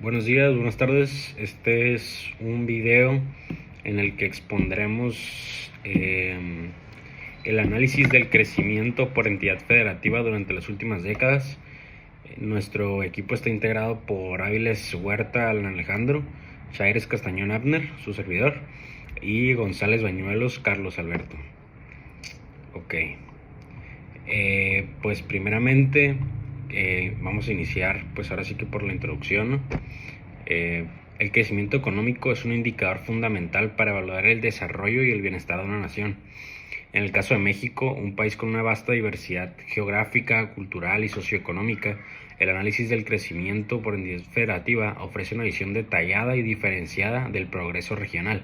Buenos días, buenas tardes. Este es un video en el que expondremos el análisis del crecimiento por entidad federativa durante las últimas décadas. Nuestro equipo está integrado por Áviles Huerta Alan Alejandro, Chaires Castañón Abner, su servidor, y González Bañuelos Carlos Alberto. Ok. Pues primeramente vamos a iniciar pues ahora sí que por la introducción, ¿no? El crecimiento económico es un indicador fundamental para evaluar el desarrollo y el bienestar de una nación. En el caso de México, un país con una vasta diversidad geográfica, cultural y socioeconómica, el análisis del crecimiento por entidad federativa ofrece una visión detallada y diferenciada del progreso regional.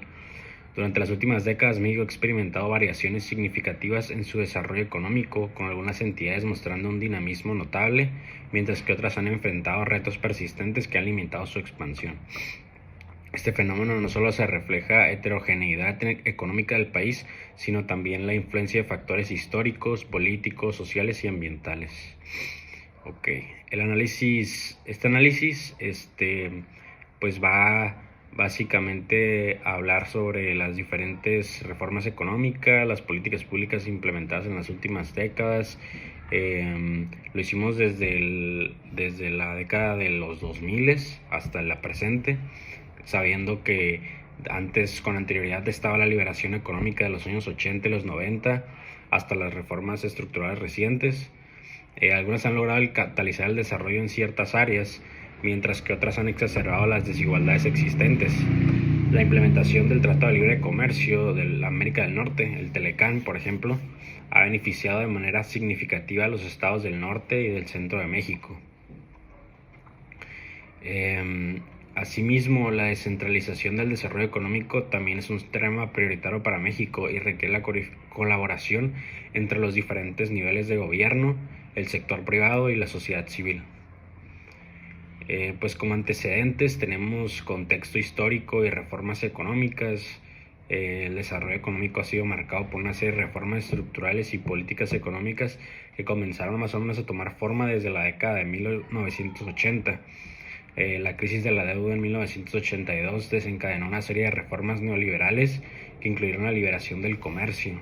Durante las últimas décadas, México ha experimentado variaciones significativas en su desarrollo económico, con algunas entidades mostrando un dinamismo notable, mientras que otras han enfrentado retos persistentes que han limitado su expansión. Este fenómeno no solo se refleja heterogeneidad económica del país, sino también la influencia de factores históricos, políticos, sociales y ambientales. Ok, este análisis, pues va básicamente a hablar sobre las diferentes reformas económicas, las políticas públicas implementadas en las últimas décadas. Lo hicimos desde la década de los 2000 hasta la presente, sabiendo que antes, con anterioridad, estaba la liberación económica de los años 80 y los 90, hasta las reformas estructurales recientes. Algunas han logrado catalizar el desarrollo en ciertas áreas, mientras que otras han exacerbado las desigualdades existentes. La implementación del Tratado de Libre Comercio de la América del Norte, el Telecán, por ejemplo, ha beneficiado de manera significativa a los estados del norte y del centro de México. Asimismo, la descentralización del desarrollo económico también es un tema prioritario para México y requiere la colaboración entre los diferentes niveles de gobierno, el sector privado y la sociedad civil. Pues como antecedentes tenemos contexto histórico y reformas económicas. El desarrollo económico ha sido marcado por una serie de reformas estructurales y políticas económicas que comenzaron más o menos a tomar forma desde la década de 1980. La crisis de la deuda en 1982 desencadenó una serie de reformas neoliberales que incluyeron la liberación del comercio,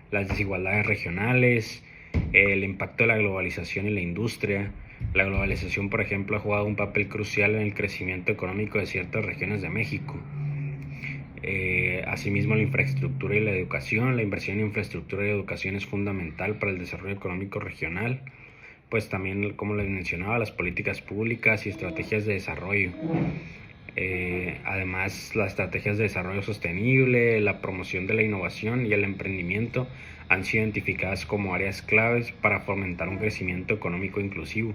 las desigualdades regionales, el impacto de la globalización en la industria. La globalización, por ejemplo, ha jugado un papel crucial en el crecimiento económico de ciertas regiones de México. Asimismo, la infraestructura y la educación. La inversión en infraestructura y educación es fundamental para el desarrollo económico regional. Pues también, como les mencionaba, las políticas públicas y estrategias de desarrollo. Además, las estrategias de desarrollo sostenible, la promoción de la innovación y el emprendimiento han sido identificadas como áreas claves para fomentar un crecimiento económico inclusivo.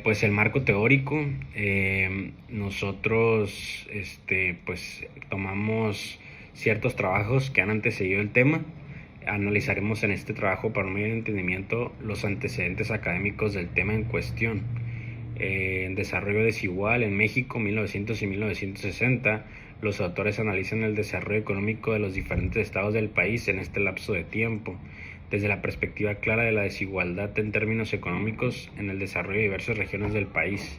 Pues el marco teórico, nosotros pues tomamos ciertos trabajos que han antecedido el tema. Analizaremos en este trabajo, para un mayor entendimiento, los antecedentes académicos del tema en cuestión. En Desarrollo Desigual en México, 1900 y 1960, los autores analizan el desarrollo económico de los diferentes estados del país en este lapso de tiempo, desde la perspectiva clara de la desigualdad en términos económicos en el desarrollo de diversas regiones del país.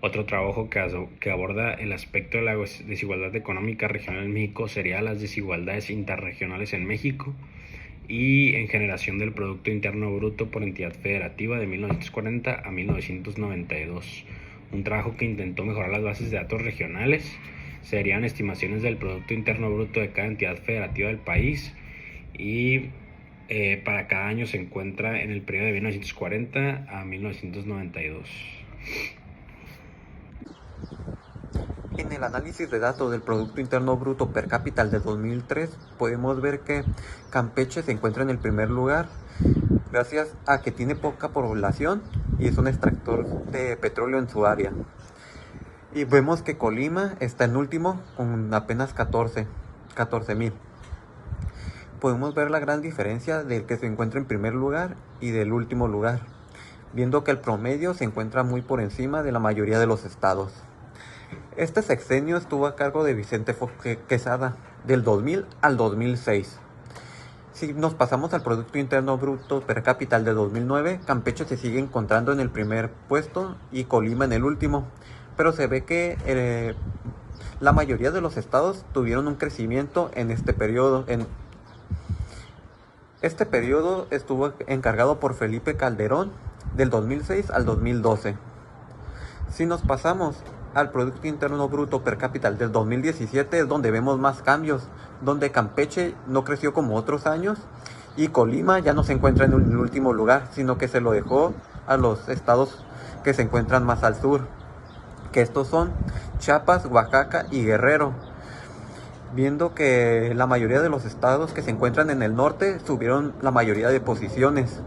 Otro trabajo que aborda el aspecto de la desigualdad económica regional en México sería las desigualdades interregionales en México y en generación del Producto Interno Bruto por entidad federativa de 1940 a 1992. Un trabajo que intentó mejorar las bases de datos regionales. Serían estimaciones del Producto Interno Bruto de cada entidad federativa del país y para cada año se encuentra en el periodo de 1940 a 1992. En el análisis de datos del Producto Interno Bruto per cápita de 2003, podemos ver que Campeche se encuentra en el primer lugar, gracias a que tiene poca población y es un extractor de petróleo en su área. Y vemos que Colima está en último con apenas 14,000. Podemos ver la gran diferencia del que se encuentra en primer lugar y del último lugar, viendo que el promedio se encuentra muy por encima de la mayoría de los estados. Este sexenio estuvo a cargo de Vicente Fox Quesada, del 2000 al 2006. Si nos pasamos al Producto Interno Bruto per cápita de 2009, Campeche se sigue encontrando en el primer puesto y Colima en el último, pero se ve que la mayoría de los estados tuvieron un crecimiento en este periodo. Este periodo estuvo encargado por Felipe Calderón del 2006 al 2012. Si nos pasamos al Producto Interno Bruto per cápita del 2017 es donde vemos más cambios, donde Campeche no creció como otros años y Colima ya no se encuentra en el último lugar, sino que se lo dejó a los estados que se encuentran más al sur, que estos son Chiapas, Oaxaca y Guerrero. Viendo que la mayoría de los estados que se encuentran en el norte subieron la mayoría de posiciones.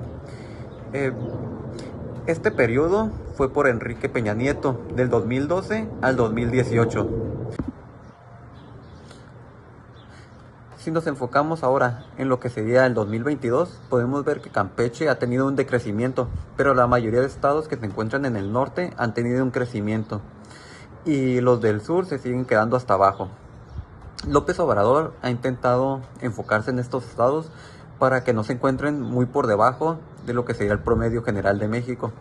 Este periodo fue por Enrique Peña Nieto, del 2012 al 2018. Si nos enfocamos ahora en lo que sería el 2022, podemos ver que Campeche ha tenido un decrecimiento, pero la mayoría de estados que se encuentran en el norte han tenido un crecimiento, y los del sur se siguen quedando hasta abajo. López Obrador ha intentado enfocarse en estos estados para que no se encuentren muy por debajo de lo que sería el promedio general de México.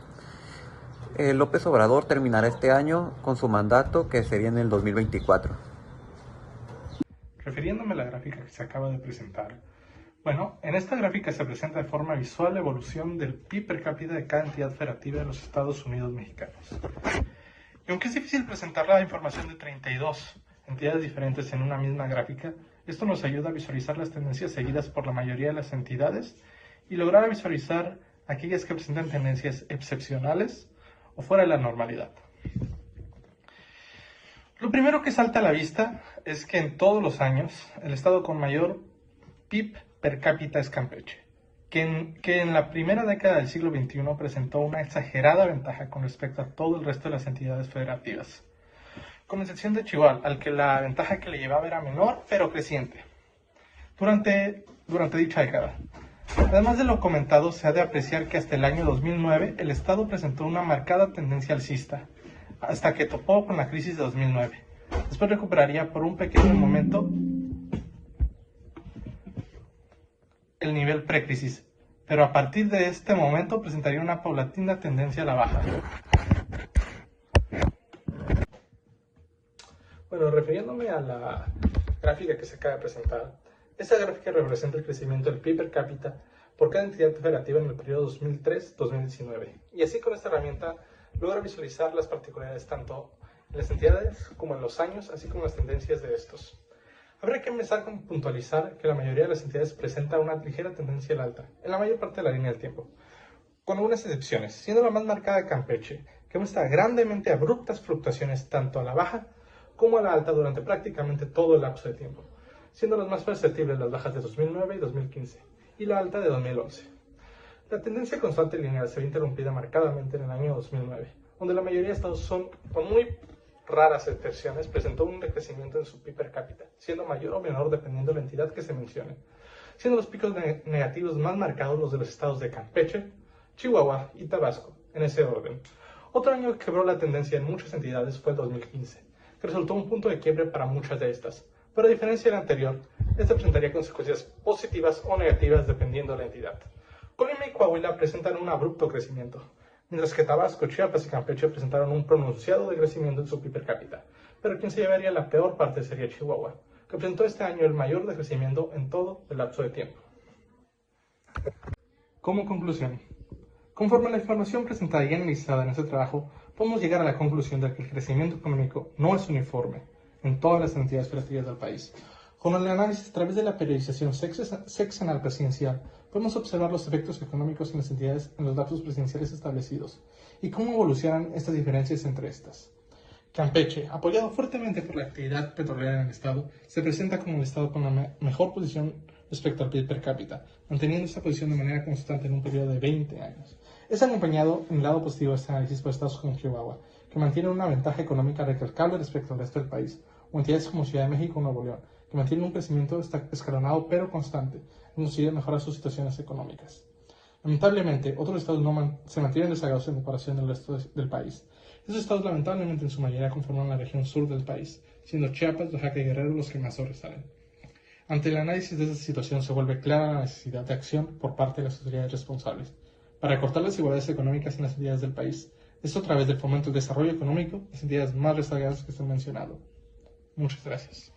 López Obrador terminará este año con su mandato, que sería en el 2024. Refiriéndome a la gráfica que se acaba de presentar, bueno, en esta gráfica se presenta de forma visual la evolución del PIB per cápita de cada entidad federativa de los Estados Unidos mexicanos. Y aunque es difícil presentar la información de 32 entidades diferentes en una misma gráfica, esto nos ayuda a visualizar las tendencias seguidas por la mayoría de las entidades y lograr visualizar aquellas que presentan tendencias excepcionales o fuera de la normalidad. Lo primero que salta a la vista es que en todos los años el estado con mayor PIB per cápita es Campeche, que en la primera década del siglo XXI presentó una exagerada ventaja con respecto a todo el resto de las entidades federativas, con excepción de Chihuahua, al que la ventaja que le llevaba era menor, pero creciente, durante dicha década. Además de lo comentado, se ha de apreciar que hasta el año 2009 el Estado presentó una marcada tendencia alcista, hasta que topó con la crisis de 2009. Después recuperaría por un pequeño momento el nivel precrisis, pero a partir de este momento presentaría una paulatina tendencia a la baja. Bueno, refiriéndome a la gráfica que se acaba de presentar, esta gráfica representa el crecimiento del PIB per cápita por cada entidad federativa en el periodo 2003-2019. Y así con esta herramienta logra visualizar las particularidades tanto en las entidades como en los años, así como las tendencias de estos. Habría que empezar con puntualizar que la mayoría de las entidades presenta una ligera tendencia al alta, en la mayor parte de la línea del tiempo, con algunas excepciones, siendo la más marcada Campeche, que muestra grandemente abruptas fluctuaciones tanto a la baja como a la alta durante prácticamente todo el lapso de tiempo, siendo las más perceptibles las bajas de 2009 y 2015, y la alta de 2011. La tendencia constante lineal se ve interrumpida marcadamente en el año 2009, donde la mayoría de estados, con muy raras excepciones, presentó un decrecimiento en su PIB per cápita, siendo mayor o menor dependiendo de la entidad que se mencione, siendo los picos negativos más marcados los de los estados de Campeche, Chihuahua y Tabasco, en ese orden. Otro año que quebró la tendencia en muchas entidades fue el 2015, que resultó un punto de quiebre para muchas de estas, pero a diferencia del anterior, este presentaría consecuencias positivas o negativas dependiendo de la entidad. Colima y Coahuila presentan un abrupto crecimiento, mientras que Tabasco, Chiapas y Campeche presentaron un pronunciado decrecimiento en su PIB per cápita, pero quien se llevaría la peor parte sería Chihuahua, que presentó este año el mayor decrecimiento en todo el lapso de tiempo. Como conclusión, conforme a la información presentada y analizada en este trabajo, podemos llegar a la conclusión de que el crecimiento económico no es uniforme en todas las entidades federativas del país. Con el análisis a través de la periodización sexenal presidencial, podemos observar los efectos económicos en las entidades en los lapsos presidenciales establecidos y cómo evolucionan estas diferencias entre estas. Campeche, apoyado fuertemente por la actividad petrolera en el estado, se presenta como el estado con la mejor posición respecto al PIB per cápita, manteniendo esta posición de manera constante en un periodo de 20 años. Es acompañado en el lado positivo de este análisis por estados como Chihuahua, que mantienen una ventaja económica recalcable respecto al resto del país, o entidades como Ciudad de México o Nuevo León, que mantienen un crecimiento escalonado pero constante, en consigue mejorar sus situaciones económicas. Lamentablemente, otros estados se mantienen rezagados en comparación del resto del país. Estos estados lamentablemente en su mayoría conforman la región sur del país, siendo Chiapas, Oaxaca y Guerrero los que más sobresalen. Ante el análisis de esta situación se vuelve clara la necesidad de acción por parte de las autoridades responsables para cortar las desigualdades económicas en las entidades del país. Esto a través del fomento del desarrollo económico de las entidades más rezagadas que se han mencionado. Muchas gracias.